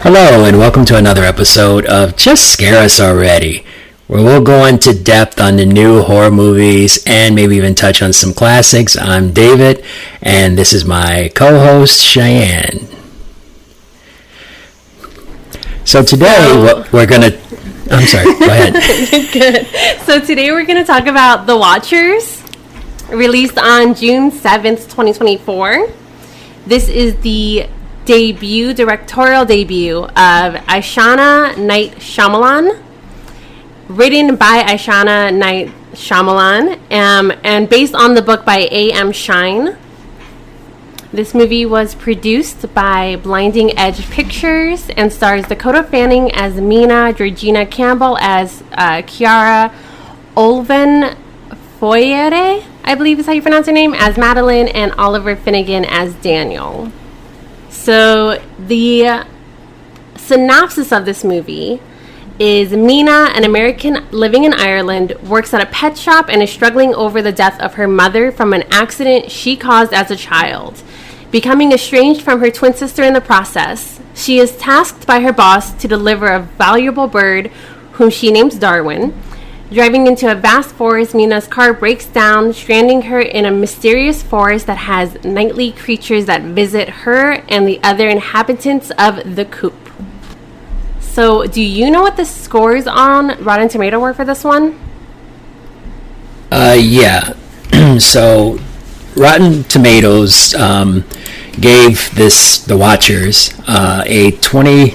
Hello, and welcome to another episode of Just Scare Us Already, where we'll go into depth on the new horror movies and maybe even touch on some classics. I'm David, and this is my co-host, Cheyenne. So today, we're going to... I'm sorry, go ahead. Good. So today we're going to talk about The Watchers, released on June 7th, 2024. This is the directorial debut of Ishana Night Shyamalan, written by Ishana Night Shyamalan, and based on the book by A.M. Shine. This movie was produced by Blinding Edge Pictures and stars Dakota Fanning as Mina, Georgina Campbell as Chiara, Olven Foyere, I believe is how you pronounce her name, as Madeline, and Oliver Finnegan as Daniel. So the synopsis of this movie is Mina, an American living in Ireland, works at a pet shop and is struggling over the death of her mother from an accident she caused as a child. Becoming estranged from her twin sister in the process, she is tasked by her boss to deliver a valuable bird, whom she names Darwin. Driving into a vast forest, Mina's car breaks down, stranding her in a mysterious forest that has nightly creatures that visit her and the other inhabitants of the coop. So, do you know what the scores on Rotten Tomato were for this one? Yeah. So, Rotten Tomatoes gave The Watchers a 20...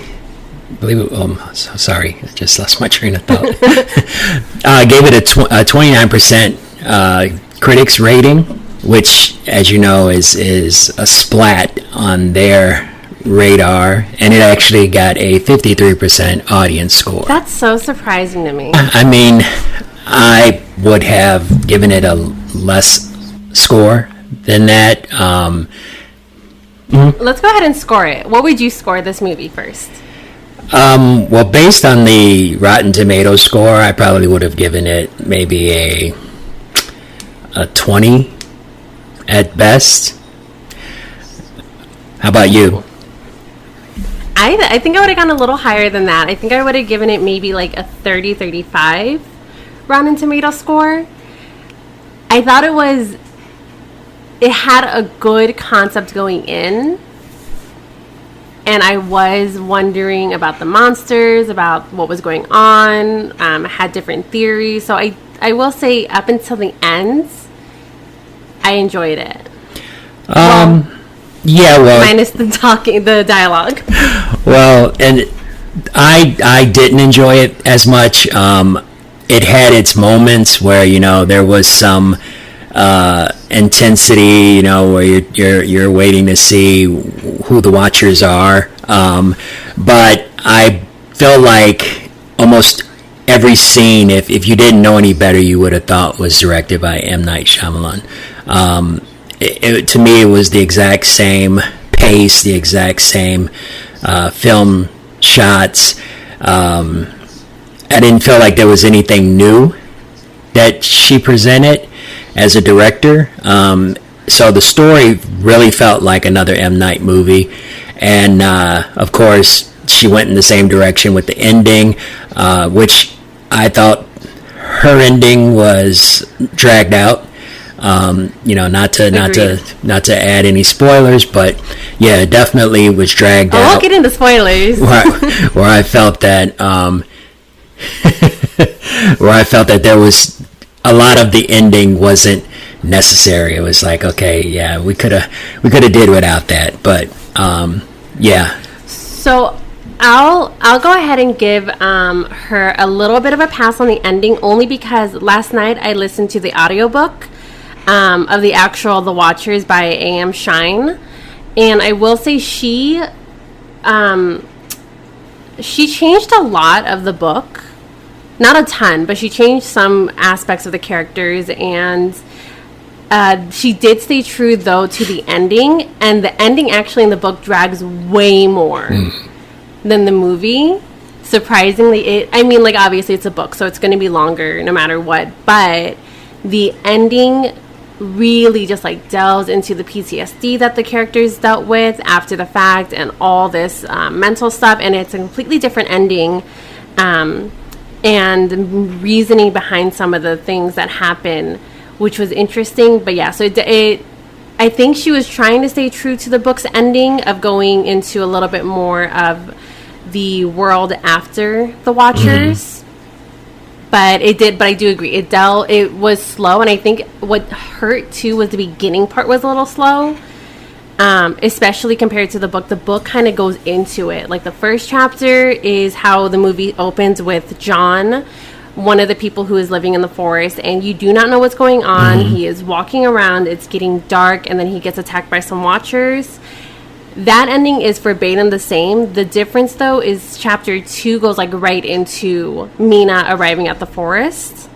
sorry, I just lost my train of thought. Gave it a 29% critics rating, which, as you know, is a splat on their radar, and it actually got a 53% audience score. That's so surprising to me. I mean, I would have given it a less score than that. Let's go ahead and score it. What would you score this movie first? Well, based on the Rotten Tomatoes score, I probably would have given it maybe a 20 at best. How about you? I think I would have gone a little higher than that. I think I would have given it maybe like a 30-35 Rotten Tomato score. I thought it had a good concept going in. And I was wondering about the monsters, about what was going on. I had different theories. So I will say up until the end, I enjoyed it. Yeah, well... minus the dialogue. Well, and I didn't enjoy it as much. It had its moments where, there was some intensity, where you're waiting to see who the Watchers are, but I felt like almost every scene, if you didn't know any better, you would have thought was directed by M. Night Shyamalan. To me, it was the exact same pace, the exact same film shots. I didn't feel like there was anything new that she presented as a director. So the story really felt like another M. Night movie. And, of course, she went in the same direction with the ending, which I thought her ending was dragged out. Not to add any spoilers, but yeah, it definitely was dragged out. I won't get into spoilers. Where I felt that, there was a lot of the ending wasn't necessary. It was like, okay, yeah, we could have did without that, but yeah. So I'll go ahead and give her a little bit of a pass on the ending, only because last night I listened to the audiobook of the actual The Watchers by A.M. Shine, and I will say she changed a lot of the book. Not a ton, but she changed some aspects of the characters, and she did stay true, though, to the ending. And the ending, actually, in the book drags way more than the movie. Surprisingly, obviously it's a book, so it's going to be longer no matter what. But the ending really just like delves into the PTSD that the characters dealt with after the fact and all this mental stuff, and it's a completely different ending and reasoning behind some of the things that happen, which was interesting. But yeah, so it I think she was trying to stay true to the book's ending of going into a little bit more of the world after the Watchers. But I do agree. It was slow, and I think what hurt too was the beginning part was a little slow, especially compared to the book. The book kind of goes into it. Like the first chapter is how the movie opens with John, one of the people who is living in the forest, and you do not know what's going on. He is walking around. It's getting dark, and then he gets attacked by some Watchers. That ending is verbatim the same. The difference, though, is chapter 2 goes like right into Mina arriving at the forest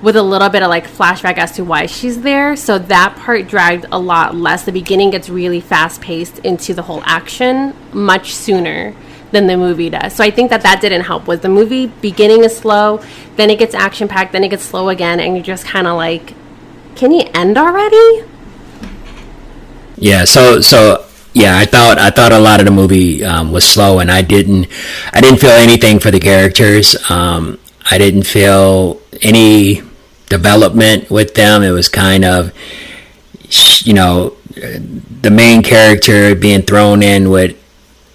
with a little bit of like flashback as to why she's there. So that part dragged a lot less. The beginning gets really fast paced into the whole action much sooner than the movie does. So I think that didn't help. Was the movie beginning is slow, then it gets action packed, then it gets slow again, and you're just kind of like, can you end already? Yeah. So. Yeah, I thought a lot of the movie was slow, and I didn't feel anything for the characters. I didn't feel any development with them. It was kind of, the main character being thrown in with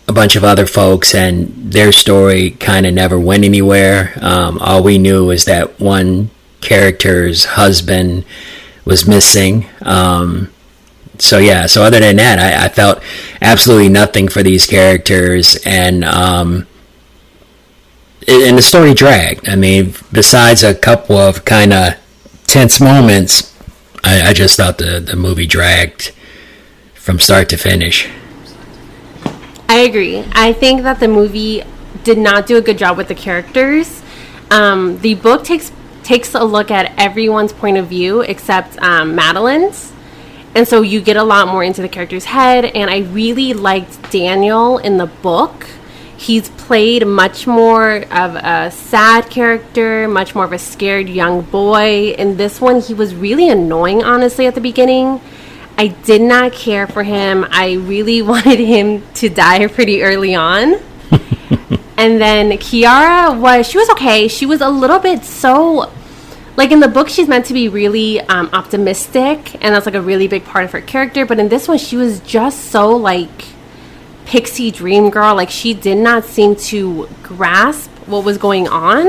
a bunch of other folks, and their story kind of never went anywhere. All we knew was that one character's husband was missing. So other than that, I felt absolutely nothing for these characters, and the story dragged. I mean, besides a couple of kind of tense moments, I just thought the movie dragged from start to finish. I agree. I think that the movie did not do a good job with the characters. The book takes a look at everyone's point of view except Madeline's. And so you get a lot more into the character's head, and I really liked Daniel in the book. He's played much more of a sad character, much more of a scared young boy. In this one, he was really annoying, honestly, at the beginning. I did not care for him. I really wanted him to die pretty early on. And then Kiara she was okay. She was a little bit so... Like, in the book, she's meant to be really optimistic, and that's, like, a really big part of her character. But in this one, she was just so, like, pixie dream girl. Like, she did not seem to grasp what was going on.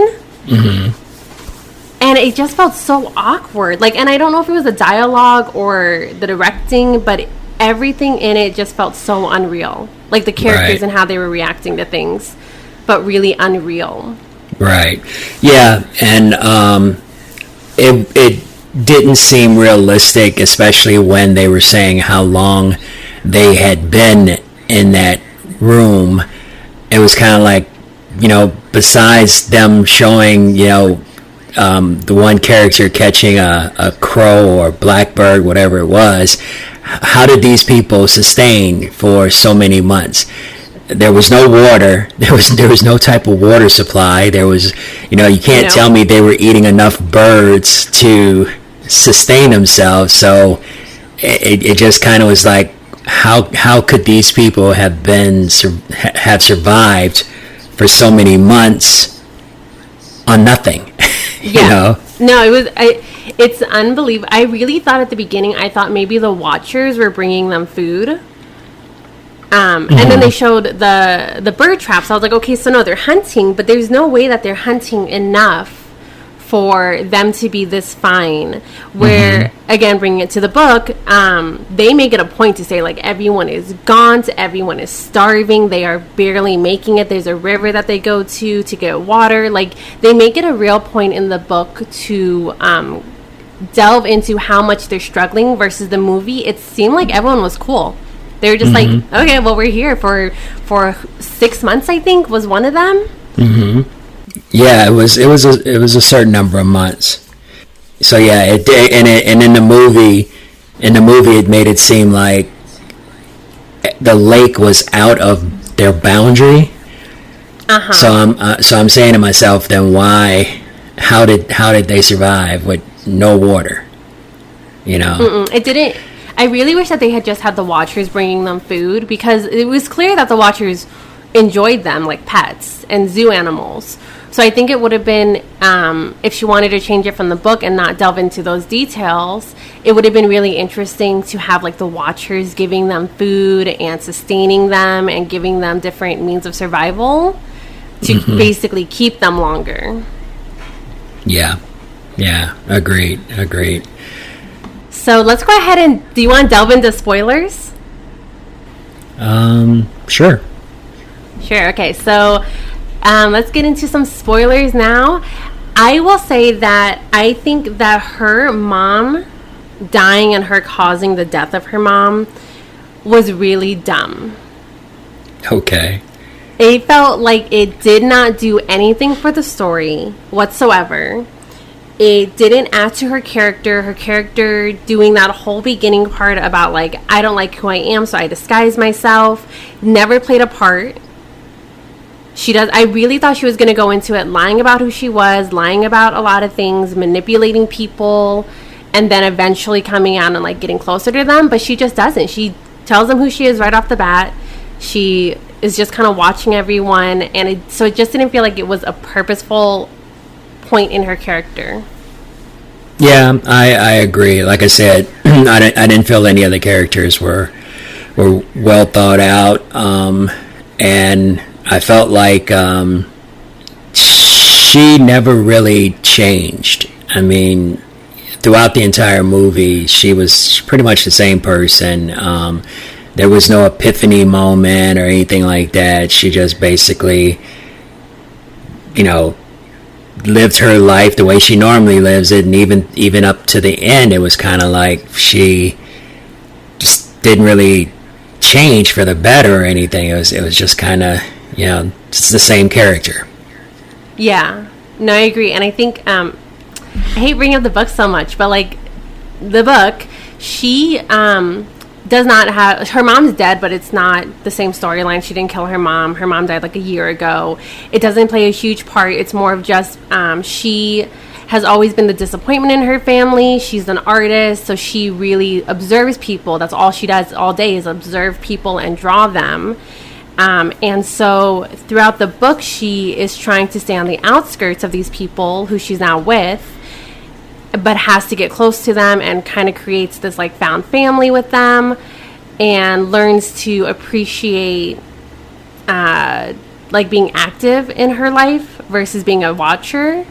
And it just felt so awkward. Like, and I don't know if it was the dialogue or the directing, but everything in it just felt so unreal. Like, the characters and how they were reacting to things, but really unreal. Right. Yeah, and... It didn't seem realistic, especially when they were saying how long they had been in that room. It was kind of like, besides them showing, the one character catching a crow or blackbird, whatever it was, how did these people sustain for so many months? There was no water. There was no type of water supply. There was, you can't tell me they were eating enough birds to sustain themselves. So it just kind of was like, how could these people have survived for so many months on nothing? Yeah. No, it's unbelievable. I really thought at the beginning, I thought maybe the Watchers were bringing them food. And then they showed the bird traps. I was like, okay, so no, they're hunting, but there's no way that they're hunting enough for them to be this fine. Where, again, bringing it to the book, they make it a point to say, like, everyone is gaunt, everyone is starving, they are barely making it. There's a river that they go to get water. Like, they make it a real point in the book to delve into how much they're struggling versus the movie. It seemed like everyone was cool. They were just like, okay, well, we're here for 6 months, I think, was one of them. Yeah, it was a certain number of months. So yeah, and in the movie, it made it seem like the lake was out of their boundary. So I'm saying to myself, then why? How did they survive with no water? you know. It didn't. I really wish that they had just had the Watchers bringing them food, because it was clear that the Watchers enjoyed them like pets and zoo animals. So I think it would have been, if she wanted to change it from the book and not delve into those details, it would have been really interesting to have like the Watchers giving them food and sustaining them and giving them different means of survival to basically keep them longer. Yeah, agreed. So let's go ahead and, do you want to delve into spoilers? Sure. Sure, okay, so let's get into some spoilers now. I will say that I think that her mom dying and her causing the death of her mom was really dumb. Okay. It felt like it did not do anything for the story whatsoever. It didn't add to her character doing that whole beginning part about like, I don't like who I am, so I disguise myself, never played a part. I really thought she was going to go into it lying about who she was, lying about a lot of things, manipulating people, and then eventually coming out and like getting closer to them, but she just doesn't. She tells them who she is right off the bat. She is just kind of watching everyone, and so it just didn't feel like it was a purposeful point in her character. Yeah, I agree. Like I said, I didn't feel any of the characters were well thought out, and I felt like she never really changed. I mean, throughout the entire movie, she was pretty much the same person. There was no epiphany moment or anything like that. She just basically, lived her life the way she normally lives it, and even up to the end, it was kind of like she just didn't really change for the better or anything. It was just kind of just the same character. Yeah, no, I agree, and I think I hate bringing up the book so much, but like the book, she does not have, her mom's dead, but it's not the same storyline. She didn't kill her mom. Her mom died like a year ago. It doesn't play a huge part. It's more of just she has always been the disappointment in her family. She's an artist, so she really observes people. That's all she does all day, is observe people and draw them. And so throughout the book, she is trying to stay on the outskirts of these people who she's now with, but has to get close to them, and kind of creates this like found family with them, and learns to appreciate like being active in her life versus being a watcher,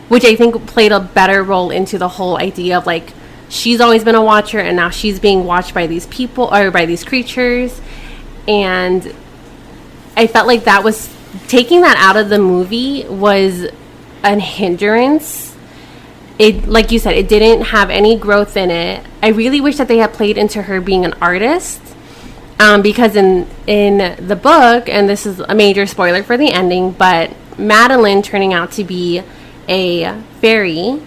which I think played a better role into the whole idea of like, she's always been a watcher and now she's being watched by these people or by these creatures. And I felt like that was, taking that out of the movie was a hindrance. It, like you said, it didn't have any growth in it. I really wish that they had played into her being an artist, because in the book, and this is a major spoiler for the ending, but Madeline turning out to be a fairy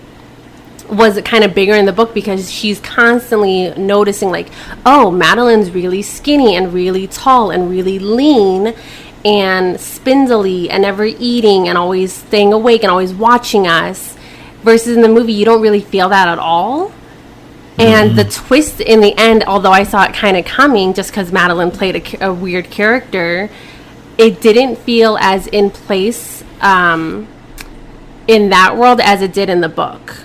was kind of bigger in the book, because she's constantly noticing like, oh, Madeline's really skinny and really tall and really lean and spindly and never eating and always staying awake and always watching us. Versus in the movie, you don't really feel that at all. And the twist in the end, although I saw it kind of coming just because Madeline played a weird character, it didn't feel as in place in that world as it did in the book.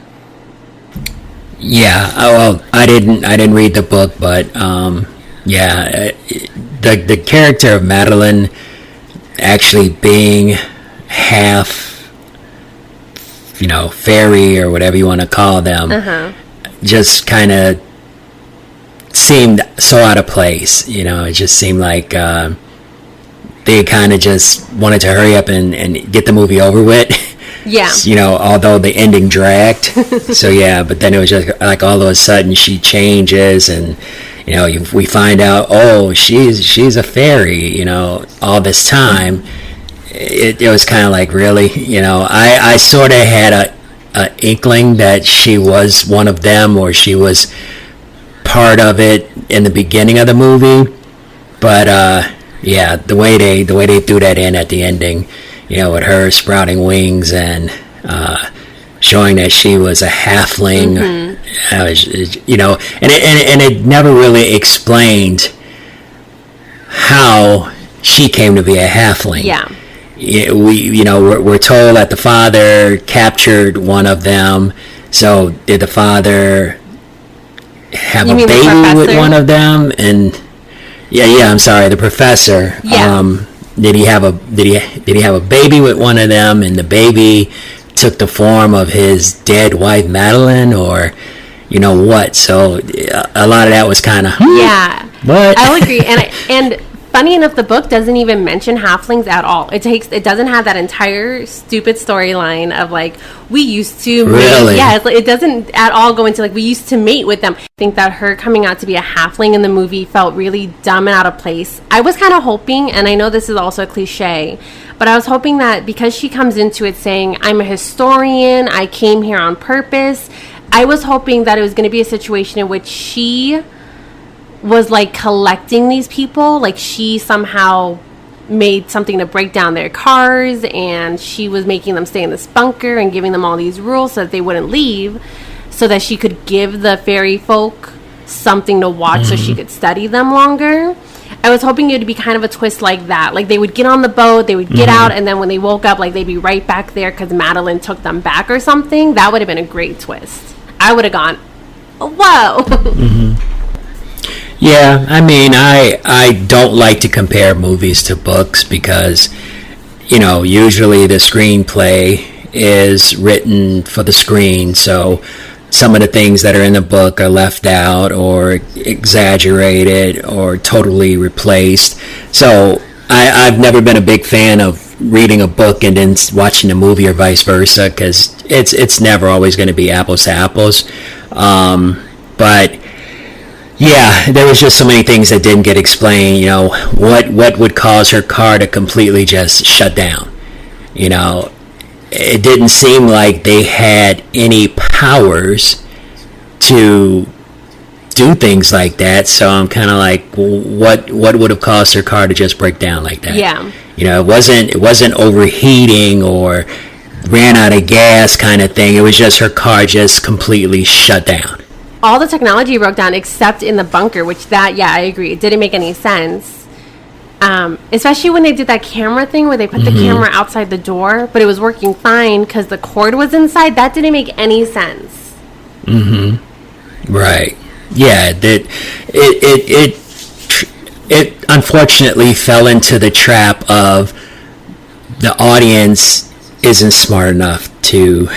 Yeah, well, I didn't read the book, but yeah, the character of Madeline actually being half, fairy or whatever you want to call them, just kind of seemed so out of place. It just seemed like they kind of just wanted to hurry up and get the movie over with. Yeah. Although the ending dragged. So yeah, but then it was just like all of a sudden she changes, and we find out, oh, she's a fairy. All this time. It was kind of like, really, I sort of had a inkling that she was one of them, or she was part of it in the beginning of the movie, but yeah, the way they threw that in at the ending, with her sprouting wings and showing that she was a halfling, you know, and it never really explained how she came to be a halfling. Yeah. We're told that the father captured one of them. So did the father have a baby with one of them? And I'm sorry, the professor. Yeah. Did he have a baby with one of them, and the baby took the form of his dead wife Madeline, or what? So a lot of that was kind of But I will agree, and funny enough, the book doesn't even mention halflings at all. It doesn't have that entire stupid storyline of like we used to really mate. It doesn't at all go into like we used to mate with them. I think that her coming out to be a halfling in the movie felt really dumb and out of place. I was kind of hoping, and I know this is also a cliche, but I was hoping that because she comes into it saying I'm a historian, I came here on purpose, I was hoping that it was going to be a situation in which she was like collecting these people, like she somehow made something to break down their cars and she was making them stay in this bunker and giving them all these rules so that they wouldn't leave, so that she could give the fairy folk something to watch so she could study them longer. I was hoping it would be kind of a twist like that, like they would get on the boat, they would get out, and then when they woke up, like they'd be right back there because Madeline took them back or something. That would have been a great twist. I would have gone, whoa. Yeah, I mean, I don't like to compare movies to books because, usually the screenplay is written for the screen, so some of the things that are in the book are left out or exaggerated or totally replaced. So I've never been a big fan of reading a book and then watching the movie or vice versa, because it's never always going to be apples to apples. But yeah, there was just so many things that didn't get explained. What would cause her car to completely just shut down? It didn't seem like they had any powers to do things like that. So I'm kind of like, what would have caused her car to just break down like that? Yeah. It wasn't overheating or ran out of gas kind of thing. It was just her car just completely shut down. All the technology broke down except in the bunker, which I agree. It didn't make any sense. Especially when they did that camera thing where they put the camera outside the door, but it was working fine because the cord was inside. That didn't make any sense. Right. Yeah. It unfortunately fell into the trap of the audience isn't smart enough to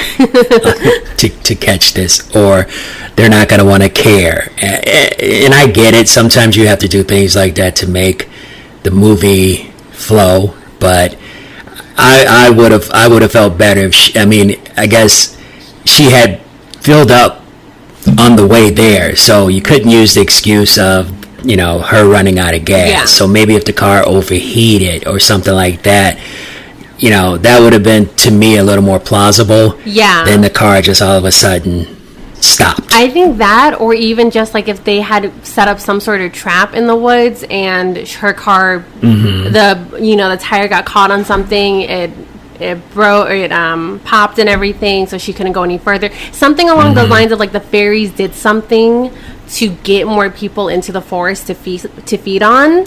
to catch this, or they're not going to want to care. And I get it. Sometimes you have to do things like that to make the movie flow. But I would have felt better if I guess she had filled up on the way there, so you couldn't use the excuse of her running out of gas. Yeah. So maybe if the car overheated or something like that, that would have been, to me, a little more plausible. Yeah. Than the car just all of a sudden stopped. I think that, or even just like if they had set up some sort of trap in the woods and her car, the tire got caught on something, it broke, or it popped and everything, so she couldn't go any further. Something along those lines of like the fairies did something to get more people into the forest to feed on.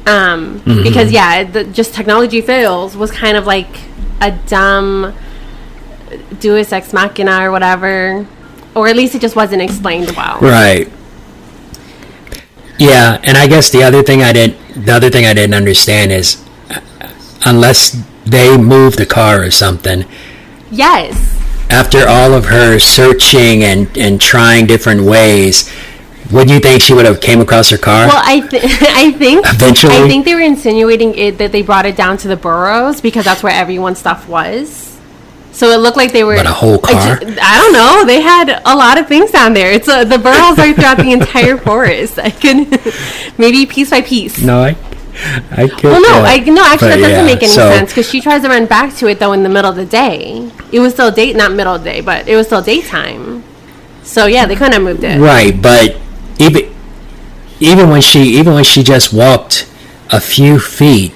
Because just technology fails was kind of like a dumb deus ex machina or whatever, or at least it just wasn't explained well. Right. Yeah, and I guess the other thing I didn't understand is unless they moved the car or something. Yes. After all of her searching and trying different ways, wouldn't you think she would have came across her car? Well, I think eventually. I think they were insinuating that they brought it down to the burrows because that's where everyone's stuff was. So it looked like they were. But a whole car? I don't know. They had a lot of things down there. It's the burrows are throughout the entire forest. I could maybe piece by piece. No, I could. Well, no, actually that doesn't make any so, sense because she tries to run back to it though in the middle of the day. It was still not middle of the day, but it was still daytime. So yeah, they couldn't have moved it. Right, but even when she just walked a few feet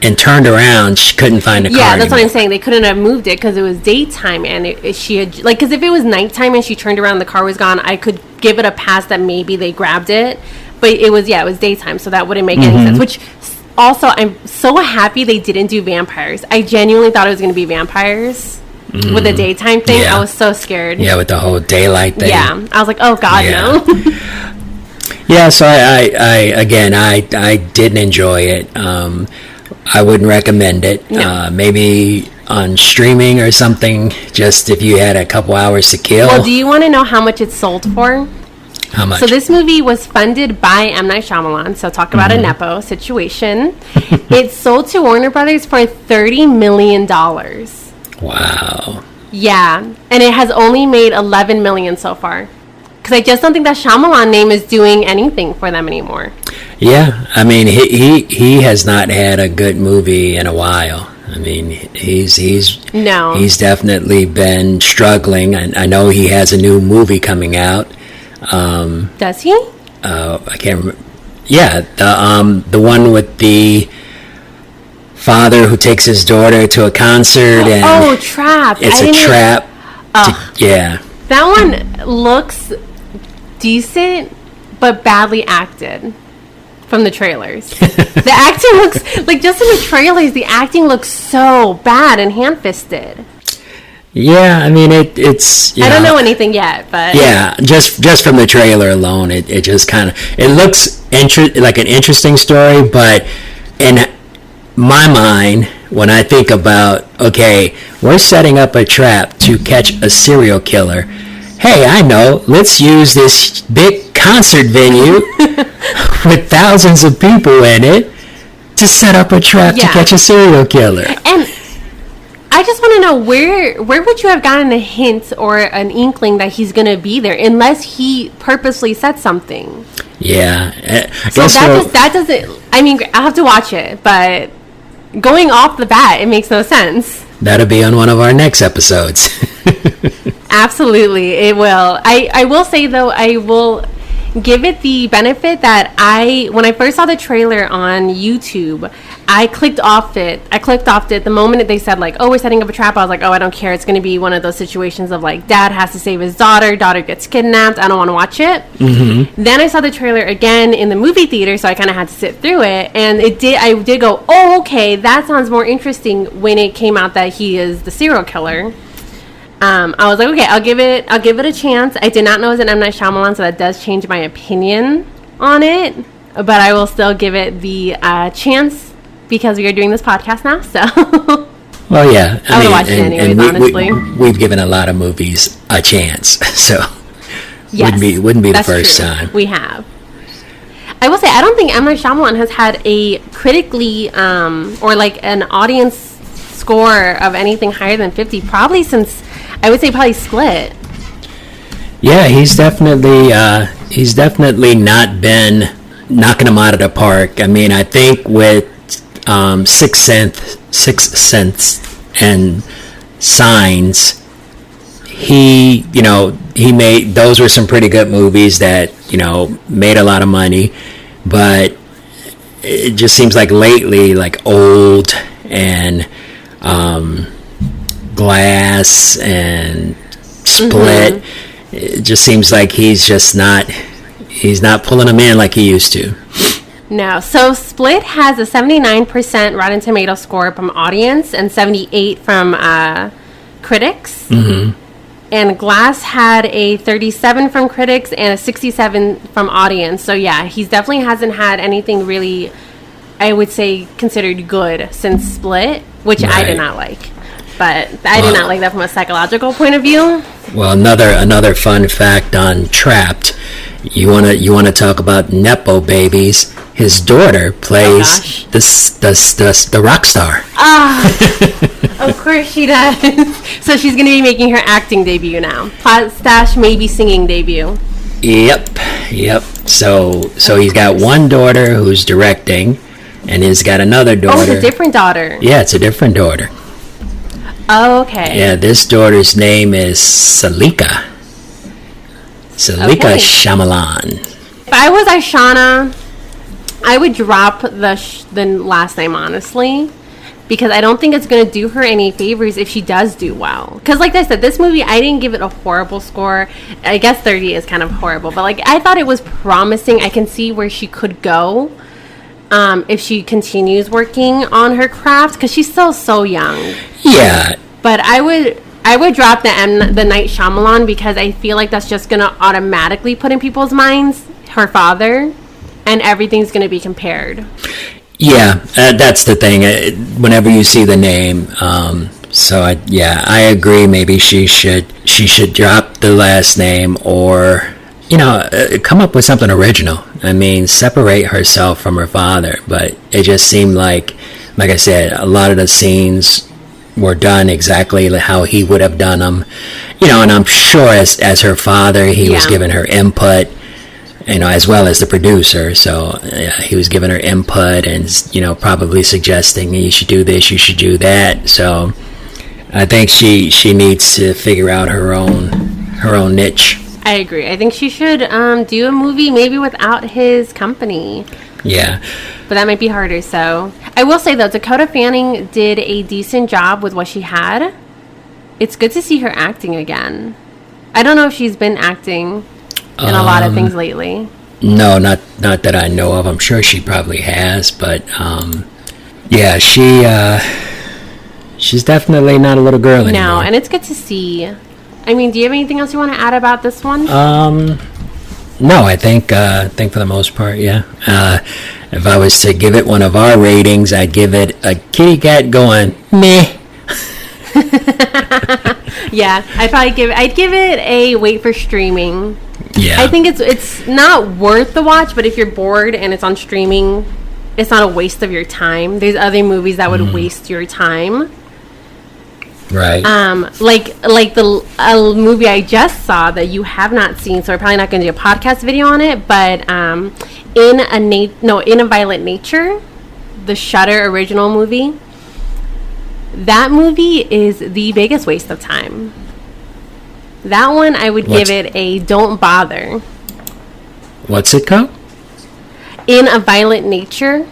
and turned around, she couldn't find the car. Yeah, that's what anymore. I'm saying. They couldn't have moved it because it was daytime, and she had like, because if it was nighttime and she turned around, the car was gone, I could give it a pass that maybe they grabbed it, but it was daytime, so that wouldn't make any sense. Which also, I'm so happy they didn't do vampires. I genuinely thought it was going to be vampires with the daytime thing. Yeah. I was so scared. Yeah, with the whole daylight thing. Yeah, I was like, oh God, Yeah. no. Yeah, so I didn't enjoy it. I wouldn't recommend it. No. Maybe on streaming or something, just if you had a couple hours to kill. Well, do you want to know how much it sold for? How much? So this movie was funded by M. Night Shyamalan, so talk about a Nepo situation. It sold to Warner Brothers for $30 million. Wow. Yeah, and it has only made $11 million so far. Because I just don't think that Shyamalan name is doing anything for them anymore. Yeah, I mean, he has not had a good movie in a while. I mean, he's definitely been struggling. I know he has a new movie coming out. Does he? I can't remember. Yeah, the one with the father who takes his daughter to a concert and Trapped. it's a trap. Yeah. That one looks decent, but badly acted from the trailers. The acting looks like, just in the trailers, the acting looks so bad and hand-fisted. Yeah, I mean it's. I don't know anything yet, but yeah, just from the trailer alone, it just kind of looks like an interesting story, but in my mind, when I think about, okay, we're setting up a trap to catch a serial killer. Hey, I know, let's use this big concert venue with thousands of people in it to set up a trap to catch a serial killer. And I just want to know, where would you have gotten a hint or an inkling that he's going to be there, unless he purposely said something? Yeah. So that doesn't, I mean, I'll have to watch it, but going off the bat, it makes no sense. That'll be on one of our next episodes. Absolutely, it will. I will say, though, I will give it the benefit that when I first saw the trailer on YouTube, I clicked off it the moment they said, like, oh, we're setting up a trap. I was like, oh, I don't care. It's going to be one of those situations of, like, dad has to save his daughter gets kidnapped. I don't want to watch it. Then I saw the trailer again in the movie theater, so I kind of had to sit through it, and I did go, oh, okay, that sounds more interesting when it came out that he is the serial killer. I was like, okay, I'll give it a chance. I did not know it was an M. Night Shyamalan, so that does change my opinion on it, but I will still give it the chance because we are doing this podcast now, so. Well, yeah. I would watch it anyways, honestly. We've given a lot of movies a chance, so Yes, wouldn't be the that's first true. time. We have. I will say, I don't think M. Night Shyamalan has had a critically or like an audience score of anything higher than 50 probably since, I would say, probably Split. Yeah, he's definitely not been knocking them out of the park. I mean, I think with Sixth Sense and Signs, he made, those were some pretty good movies that, made a lot of money, but it just seems like lately, like Old and Glass and Split, it just seems like he's not pulling them in like he used to. No. So Split has a 79% Rotten Tomato score from audience and 78 from critics. And Glass had a 37 from critics and a 67 from audience. So yeah, he definitely hasn't had anything really, I would say, considered good since Split, which Right. I did not like. But I did not like that from a psychological point of view. Well, another fun fact on Trapped. You wanna talk about Nepo babies? His daughter plays the rock star. Of course she does. So she's going to be making her acting debut now. Slash maybe singing debut. Yep. So he's got one daughter who's directing, and he's got another daughter. Oh, it's a different daughter. Yeah, it's a different daughter. Oh, okay. Yeah, this daughter's name is Salika. Okay. Shyamalan. If I was Ishana, I would drop the last name, honestly, because I don't think it's going to do her any favors if she does do well. Because like I said, this movie, I didn't give it a horrible score. I guess 30 is kind of horrible, but like I thought it was promising. I can see where she could go if she continues working on her craft, because she's still so young. Yeah. But I would drop the Night Shyamalan, because I feel like that's just going to automatically put in people's minds her father, and everything's going to be compared. Yeah, that's the thing. Whenever you see the name, I agree. Maybe she should drop the last name, or come up with something original. I mean, separate herself from her father. But it just seemed like I said, a lot of the scenes were done exactly how he would have done them. And I'm sure as her father, he was giving her input. As well as the producer. So he was giving her input and, probably suggesting you should do this, you should do that. So I think she needs to figure out her own niche. I agree. I think she should do a movie maybe without his company. Yeah. But that might be harder. So I will say, though, Dakota Fanning did a decent job with what she had. It's good to see her acting again. I don't know if she's been acting in a lot of things lately. No, not that I know of. I'm sure she probably has, but she's definitely not a little girl anymore. No, and it's good to see. I mean, do you have anything else you want to add about this one? No, I think for the most part, yeah. If I was to give it one of our ratings, I'd give it a kitty cat going meh. Yeah, I'd give it a wait for streaming. Yeah. I think it's not worth the watch, but if you're bored and it's on streaming, it's not a waste of your time. There's other movies that would waste your time. Right. Like a movie I just saw that you have not seen, so we're probably not going to do a podcast video on it, but In a Violent Nature, the Shudder original movie. That movie is the biggest waste of time. That one, I would give it a don't bother. What's it called? In a Violent Nature.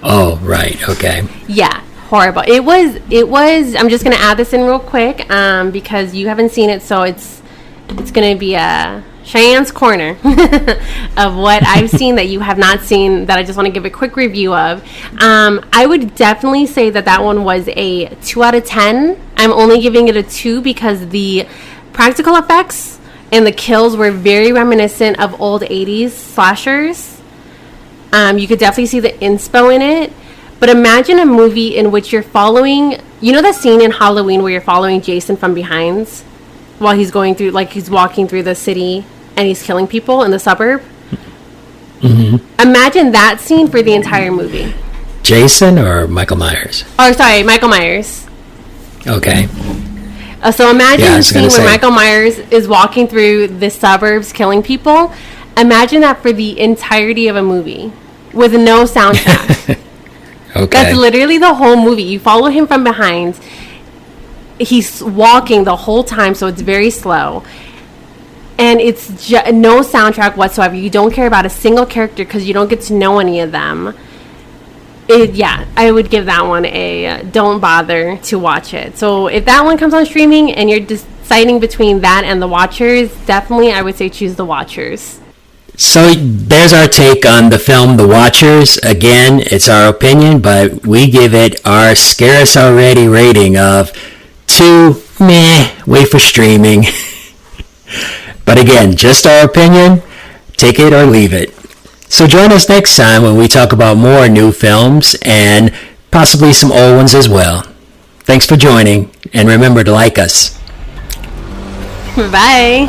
Oh, right. Okay. Yeah, horrible. It was. I'm just gonna add this in real quick, because you haven't seen it, so it's gonna be a Cheyenne's corner of what I've seen that you have not seen, that I just want to give a quick review of. I would definitely say that one was a 2 out of 10. I'm only giving it a 2 because the practical effects and the kills were very reminiscent of old 80s slashers. You could definitely see the inspo in it. But imagine a movie in which you're following, that scene in Halloween where you're following Jason from behind while he's going through, like he's walking through the city and he's killing people in the suburb? Mm-hmm. Imagine that scene for the entire movie. Jason or Michael Myers? Oh, sorry, Michael Myers. Okay. So imagine the scene where Michael Myers is walking through the suburbs killing people. Imagine that for the entirety of a movie with no soundtrack. Okay. That's literally the whole movie. You follow him from behind. He's walking the whole time, so it's very slow. And it's no soundtrack whatsoever. You don't care about a single character because you don't get to know any of them. I would give that one a don't bother to watch it. So if that one comes on streaming and you're deciding between that and The Watchers, definitely I would say choose The Watchers. So there's our take on the film The Watchers. Again, it's our opinion, but we give it our Scare Us Already rating of 2 meh, wait for streaming. But again, just our opinion, take it or leave it. So join us next time when we talk about more new films and possibly some old ones as well. Thanks for joining, and remember to like us. Bye.